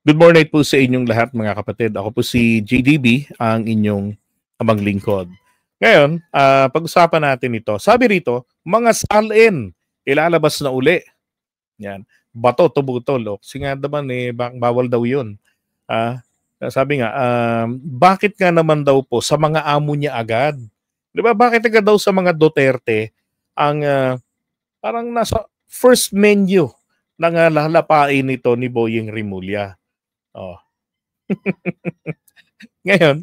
Good morning po sa inyong lahat mga kapatid. Ako po si JDB, ang inyong amang lingkod. Ngayon, pag-usapan natin ito. Sabi rito, mga salin, ilalabas na uli. Yan. Bato, tubutol. Kasi nga naman, bawal daw yun. Sabi nga, bakit nga naman daw po sa mga amo niya agad? Di ba? Bakit agad daw sa mga Duterte ang parang nasa first menu ng lalapain nito ni Boyeng Rimulya? Oh. Ngayon,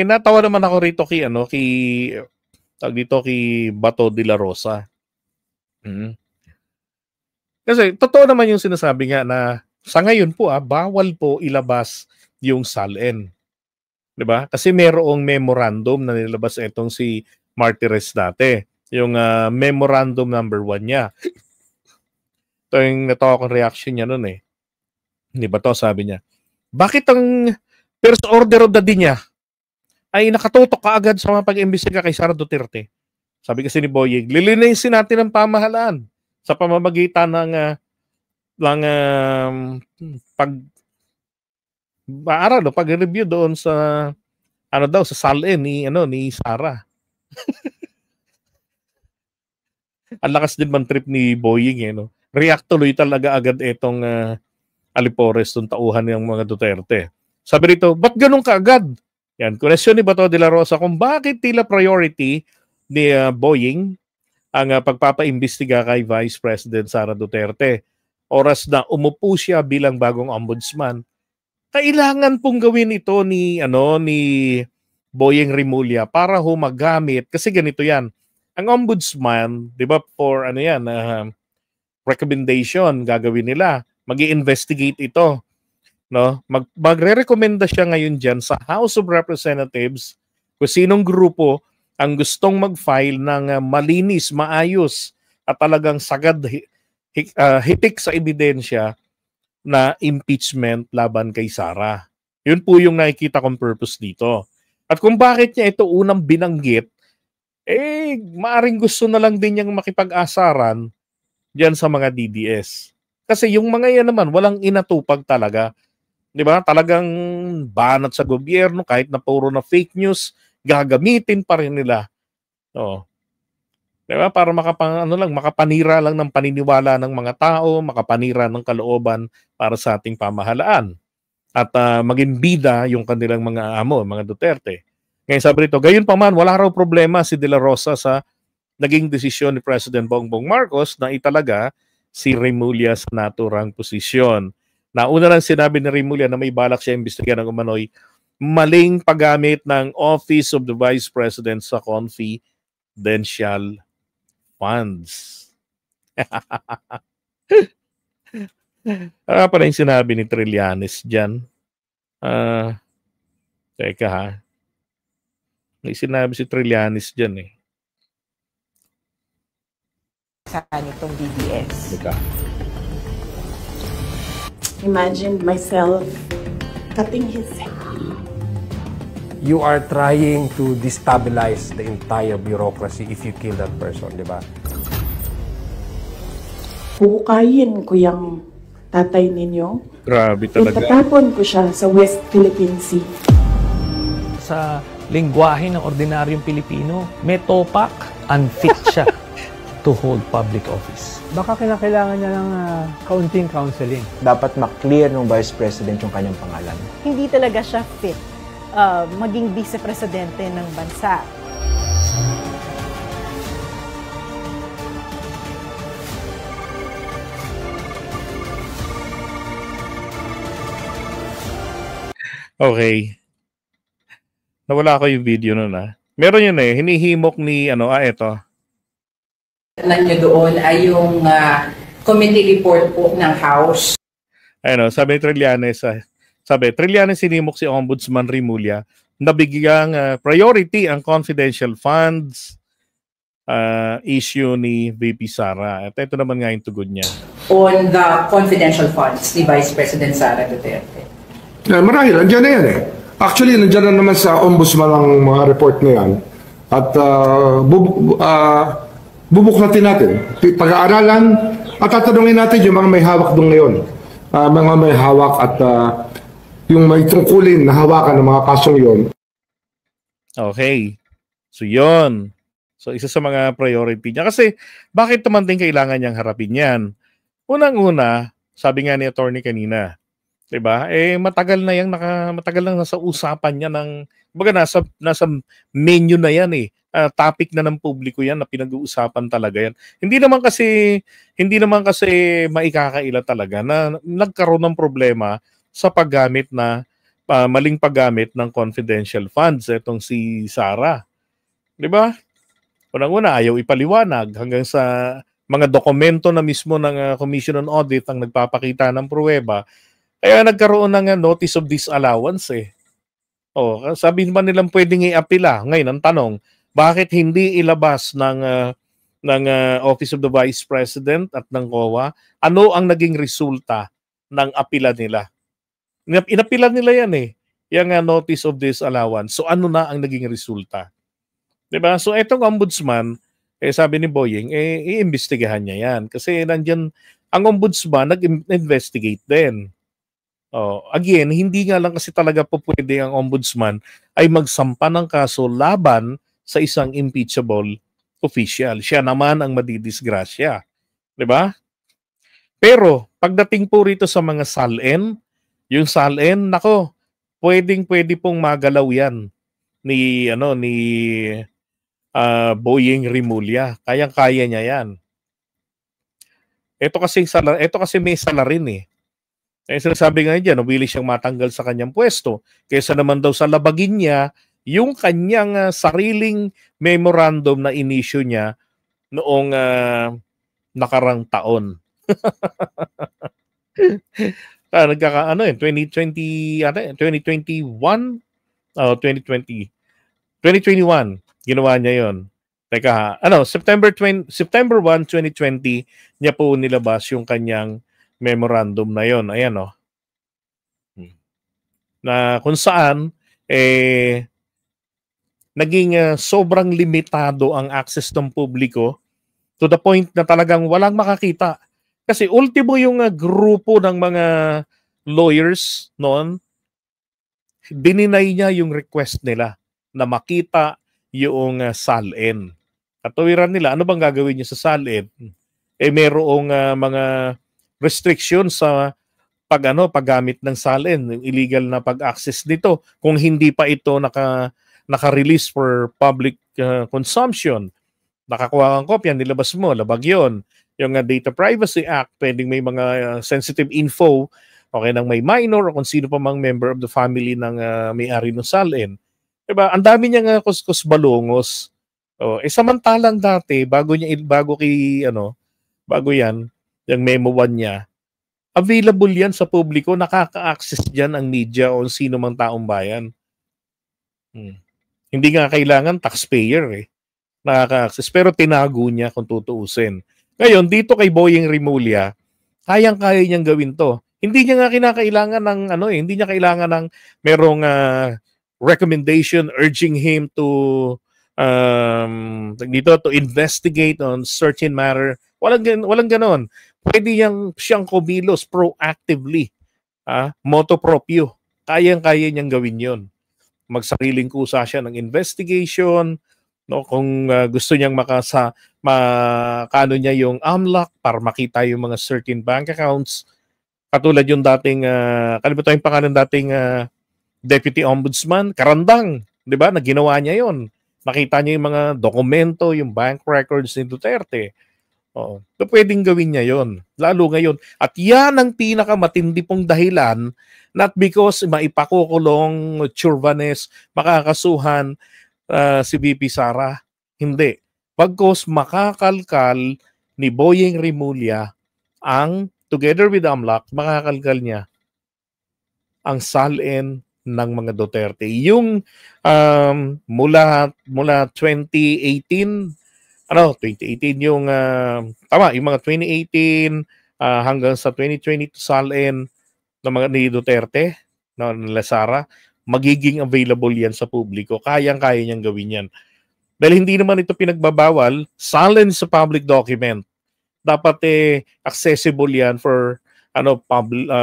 natawa naman ako rito kay Bato de la Rosa. Kasi totoo naman yung sinasabi nga na sa ngayon po bawal po ilabas yung salin. 'Di ba? Kasi merong memorandum na nilabas itong si Martires dati, yung memorandum number 1 niya. Ito yung natawa kong reaction niya noon Hindi ba to, sabi niya, bakit ang first order of the day niya ay nakatutok kaagad sa mga pag-imbestiga kay Sara Duterte? Sabi kasi ni Boyeng, lilinisin natin ang pamahalaan sa pamamagitan ng pag-review doon sa sa salin ni Sara. Ang lakas din man trip ni Boyeng React tuloy talaga agad itong Alipores, itong tauhan ng mga Duterte. Sabi rito, ba't ganun kaagad? Yan, question ni Bato de la Rosa kung bakit tila priority ni Boyeng ang pagpapaimbestiga kay Vice President Sara Duterte. Oras na umupo siya bilang bagong ombudsman. Kailangan pong gawin ito ni Boyeng Rimulya para magamit, kasi ganito yan. Ang ombudsman, 'di ba, for recommendation gagawin nila. Magi-investigate ito, no? Magre-rekomenda siya ngayon diyan sa House of Representatives kung sinong grupo ang gustong mag-file ng malinis, maayos at talagang sagad hitik sa ebidensya na impeachment laban kay Sara. Yun po yung nakikita kong purpose dito. At kung bakit niya ito unang binanggit, maaring gusto na lang din niyang makipag-asaran diyan sa mga DDS. Kasi yung mga yan naman, walang inatupag talaga. Di ba? Talagang banat sa gobyerno, kahit na puro na fake news, gagamitin pa rin nila. Di ba? Para makapanira lang ng paniniwala ng mga tao, makapanira ng kalooban para sa ating pamahalaan. At maging bida yung kanilang mga amo, mga Duterte. Ngayon sabi rito, gayon pa man, wala raw problema si De La Rosa sa naging desisyon ni President Bongbong Marcos na italaga si Rimulya sa naturang posisyon. Nauna lang sinabi ni Rimulya na may balak siya imbestigahan ng umano'y maling paggamit ng Office of the Vice President sa confidential funds. Pala yung sinabi ni Trillanes dyan. Teka ha. May sinabi si Trillanes dyan sa nitong DDS. Imagine myself cutting his head. You are trying to destabilize the entire bureaucracy if you kill that person, di ba? Huhukayin ko yung tatay ninyo. Grabe talaga. Itatapon ko siya sa West Philippine Sea. Sa lingwahe ng ordinaryong Pilipino, may topak, unfit siya to hold public office. Baka kailangan niya ng kaunting counseling. Dapat maklear ng Vice President yung kanyang pangalan. Hindi talaga siya fit maging vice-presidente ng bansa. Okay. Nawala ko yung video nun Meron yun hinihimok ni ito. Nanyo doon ay yung committee report po ng House. Sabi ni Trillanes, sinimok si Ombudsman Rimulya na bigyang priority ang confidential funds issue ni VP Sara. At ito naman nga yung tugon niya. On the confidential funds ni Vice President Sara Duterte. Marahil, andyan na yan Actually, nandiyan na naman sa Ombudsman ang mga report na yan. At bubuklatin natin, pag-aaralan at tatanungin natin yung mga may hawak doon ngayon. mga may hawak at yung may tungkulin na hawakan ng mga kasong yon. Okay. So yun. So isa sa mga priority niya. Kasi bakit naman din kailangan niyang harapin yan? Unang-una, sabi nga ni attorney kanina, 'di ba? Matagal na matagal lang nasa usapan niya ng nasa menu na yan eh. Topic na ng publiko yan na pinag-uusapan talaga yan. Hindi naman kasi maikakaila talaga na nagkaroon ng problema sa paggamit maling paggamit ng confidential funds etong si Sara. 'Di ba? Unang-una, ayaw ipaliwanag hanggang sa mga dokumento na mismo ng Commission on Audit ang nagpapakita ng pruweba. Kaya nagkaroon ng notice of disallowance eh. Sabihin ba nilang pwedeng i-apila? Ngayon, ang tanong, bakit hindi ilabas ng Office of the Vice President at ng COA? Ano ang naging resulta ng apila nila? Inapila nila yan eh. Yung notice of disallowance. So ano na ang naging resulta? Diba? So etong ombudsman, sabi ni Boying, iimbestigahan niya yan. Kasi nandiyan, ang ombudsman nag-investigate din. Again, hindi nga lang kasi talaga po pwede ang ombudsman ay magsampa ng kaso laban sa isang impeachable official. Siya naman ang madidisgrasya. Diba? Pero, pagdating po rito sa mga SALN, yung SALN, nako, pwede pong magalaw yan ni Boying Rimulya. Kayang-kaya niya yan. Ito kasi may salarin eh. Sinasabi nga diyan, willing siyang matanggal sa kanyang pwesto kaysa naman daw sa labagin niya yung kanyang sariling memorandum na inisyu niya noong nakarang taon. 2021 ginawa niya yon. Teka, September 1, 2020 niya po nilabas yung kanyang memorandum na yon. Ayan na kung saan naging sobrang limitado ang access ng publiko to the point na talagang walang makakita. Kasi ultimo yung grupo ng mga lawyers noon, dininay niya yung request nila na makita yung SALN. Katuwiran nila, ano bang gagawin niya sa SALN? Merong mga restrictions sa paggamit ng SALN, illegal na pag-access dito kung hindi pa ito naka-release for public consumption. Nakakuha kang kopya, nilabas mo, labag yun. Yung Data Privacy Act, pwedeng may mga sensitive info, okay, nang may minor o kung sino pa mang member of the family ng may-ari ng SALN. Diba? Ang dami niyang kuskus balungos. Samantalang dati, bago yan, yung Memo 1 niya, available yan sa publiko, nakaka-access dyan ang media o sino mang taong bayan. Hindi nga kailangan taxpayer eh. Nakaka-access. Pero tinago niya kung tutuusin. Ngayon, dito kay Boying Rimulya, kayang-kaya niyang gawin to. Hindi niya nga kinakailangan ng hindi niya kailangan ng merong recommendation urging him to investigate on certain matter. Walang ganon. Pwede siyang kumilos proactively. Motu proprio. Kayang-kaya niyang gawin yon. Magsariling kusa siya ng investigation. Kung gusto niyang makano niya yung AMLAC para makita yung mga certain bank accounts. Katulad yung dating, kalimutan yung pangalan dating Deputy Ombudsman, Karandang, di ba? Na ginawa niya yon. Nakita niya yung mga dokumento, yung bank records ni Duterte. Pwedeng gawin niya yon. Lalo ngayon. At yan ang pinakamatindi pong dahilan, not because maipakukulong Churvanes, makakasuhan si VP Sara. Hindi. Pagkos makakalkal ni Boying Rimulya together with AMLAC, makakalkal niya ang SALN ng mga Duterte. Yung mula 2018, 2018 yung yung mga 2018 hanggang sa 2022 SALN ng mga ni Duterte, nila Sara, magiging available yan sa publiko. Kayang-kaya niyang gawin yan. Dahil hindi naman ito pinagbabawal, SALN sa public document. Dapat accessible yan for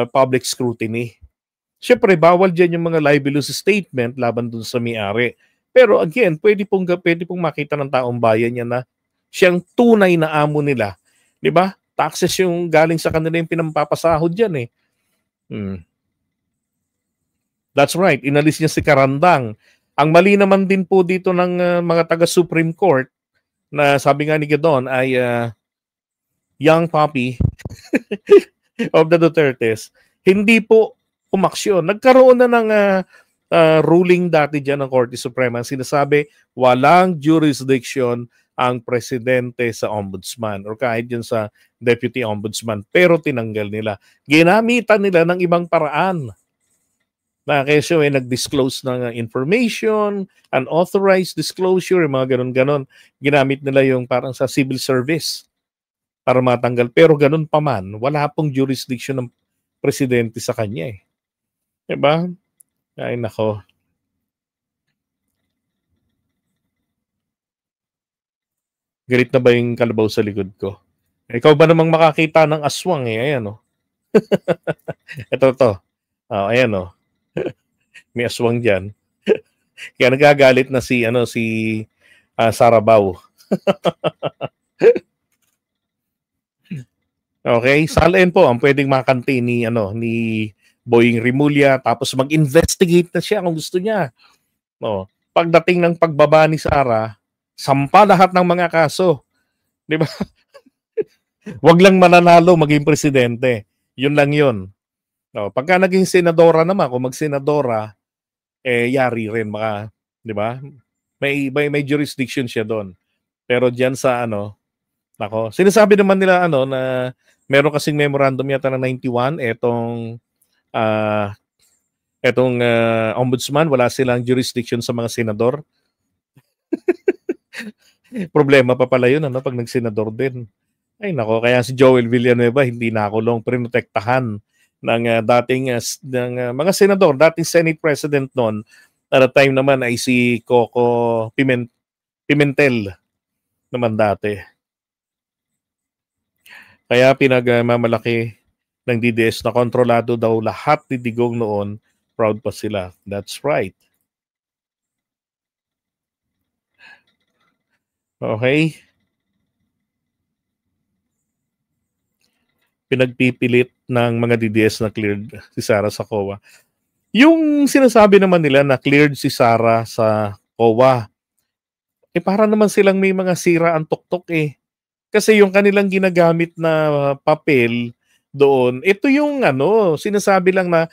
public scrutiny. Siyempre, bawal dyan yung mga libelous statement laban dun sa may-ari. Pero again, pwede pong makita ng taong bayan yan na siyang tunay na amo nila. Di ba? Taxes yung galing sa kanila yung pinampapasahod dyan eh. That's right. Inalis niya si Karandang. Ang mali naman din po dito ng mga taga-Supreme Court na sabi nga ni Gedon ay young puppy of the Dutertes, hindi po umaksyon. Nagkaroon na ng ruling dati dyan ng Korte Suprema. Sinasabi, walang jurisdiction ang presidente sa ombudsman or kahit yun sa deputy ombudsman. Pero tinanggal nila. Ginamitan nila ng ibang paraan. Na kesyo nag-disclose ng information, unauthorized disclosure, mga ganon-ganon. Ginamit nila yung parang sa civil service para matanggal. Pero ganon pa man, wala pong jurisdiction ng presidente sa kanya eh. Diba? Ay nako. Galit na ba yung kalabaw sa likod ko? Ikaw ba namang makakita ng aswang eh? Ayan o. Ito to. Ayan o. May aswang dyan. Kaya nagagalit na si Sarabaw. Okay, salin po ang pwedeng makanti ni Boying Rimulya, tapos mag-investigate na siya kung gusto niya. Pagdating ng pagbaba ni Sara, sampa lahat ng mga kaso. Di ba? Wag lang mananalo maging presidente. Yun lang yun. Pagka naging senadora naman, kung mag-senadora, yari rin di ba? May jurisdiction siya doon. Pero diyan sa sinasabi naman nila na meron kasing memorandum yata ng 91 etong ombudsman, wala silang jurisdiction sa mga senador. Problema pa pala yun pag nagsenador din. Ay nako, kaya si Joel Villanueva hindi nakulong, prinotektahan ng dating ng mga senador, dating Senate President noon. At the time naman ay si Coco Pimentel naman dati. Kaya pinagmamalaki ng DDS na kontrolado daw lahat ni Digong noon. Proud pa sila. That's right. Okay. Pinagpipilit ng mga DDS na cleared si Sara sa COA. Yung sinasabi naman nila na cleared si Sara sa COA, para naman silang may mga sira ang tuktok eh. Kasi yung kanilang ginagamit na papel doon, ito yung sinasabi lang na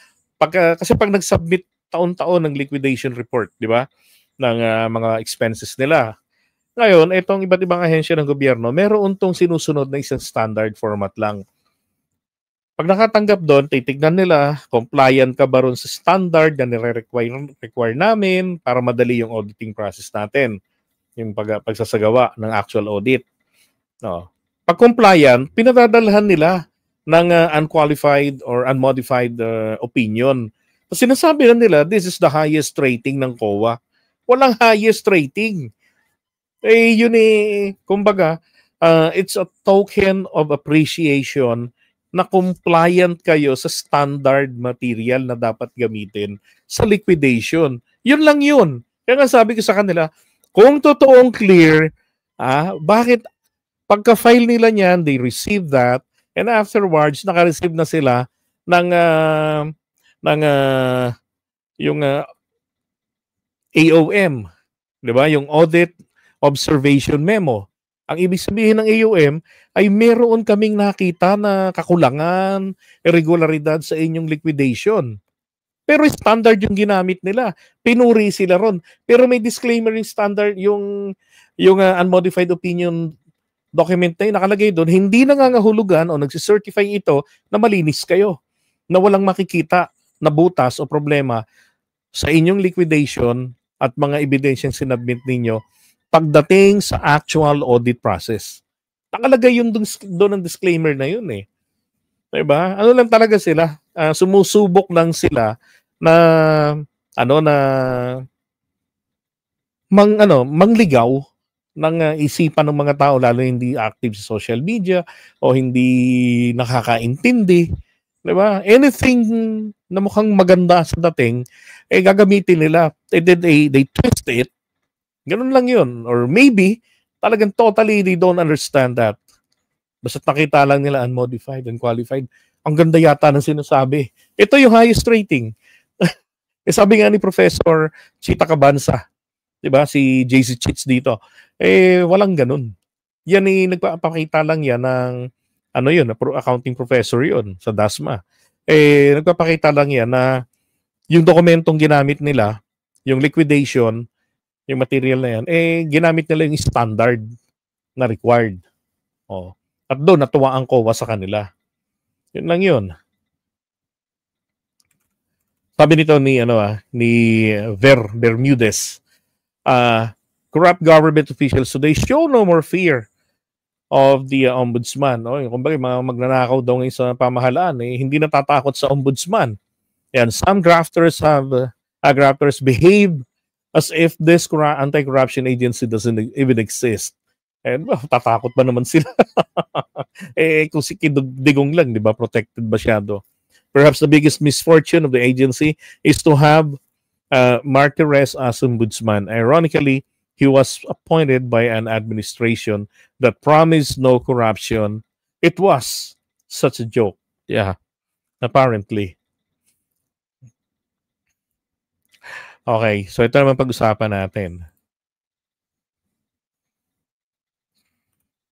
kasi pag nag-submit taon-taon ng liquidation report, di ba? Ng mga expenses nila. Ngayon, itong iba't ibang ahensya ng gobyerno, meron tong sinusunod na isang standard format lang. Pag nakatanggap doon, titignan nila, compliant ka ba ron sa standard na nire-require namin para madali yung auditing process natin. Yung pagsasagawa ng actual audit. Pag compliant, pinadadalhan nila ng unqualified or unmodified opinion. So, sinasabi na nila, this is the highest rating ng COA. Walang highest rating. Yun kumbaga, it's a token of appreciation na compliant kayo sa standard material na dapat gamitin sa liquidation. Yun lang yun. Kaya nga sabi ko sa kanila, kung totoong clear, bakit pagka-file nila niyan, they receive that, and afterwards, naka-receive na sila ng yung AOM, di ba? Yung Audit Observation Memo. Ang ibig sabihin ng AOM ay meron kaming nakita na kakulangan, irregularidad sa inyong liquidation. Pero standard yung ginamit nila. Pinuri sila ron. Pero may disclaimer yung standard, yung unmodified opinion document na yun, nakalagay doon, hindi nangangahulugan o nagsicertify ito na malinis kayo, na walang makikita na butas o problema sa inyong liquidation at mga ebidensyang sinabmit ninyo pagdating sa actual audit process. Nakalagay yun doon ang disclaimer na yun eh. Diba? Ano lang talaga sila? Sumusubok lang sila na mangligaw ng isipan ng mga tao, lalo hindi active sa social media o hindi nakakaintindi Di ba? Anything na mukhang maganda sa dating, gagamitin nila. They twist it. Ganun lang yun. Or maybe, talagang totally they don't understand that. Basta't nakita lang nila unmodified, unqualified. Ang ganda yata ng sinasabi. Ito yung highest rating. Sabi nga ni Professor Chita Cabanza, di ba? Si JC Chits dito. Walang ganun. Yan nagpapakita lang yan ng yun, accounting professor yun sa DASMA. Nagpapakita lang yan na yung dokumentong ginamit nila, yung liquidation, yung material na yan, ginamit nila yung standard na required. At doon, natuwa ang COA sa kanila. Yun lang yun. Sabi nito ni Bermudez, corrupt government officials, so they show no more fear of the ombudsman. Kumbaga, mga magnanakaw daw ngayon sa pamahalaan, hindi natatakot sa ombudsman. Yan, some grafters behave as if this anti-corruption agency doesn't even exist. Tatakot ba naman sila? Kung si Digong lang, di ba, protected masyado. Perhaps the biggest misfortune of the agency is to have Martires as ombudsman. Ironically, he was appointed by an administration that promised no corruption. It was such a joke. Yeah, apparently. Okay, so ito naman pag-usapan natin.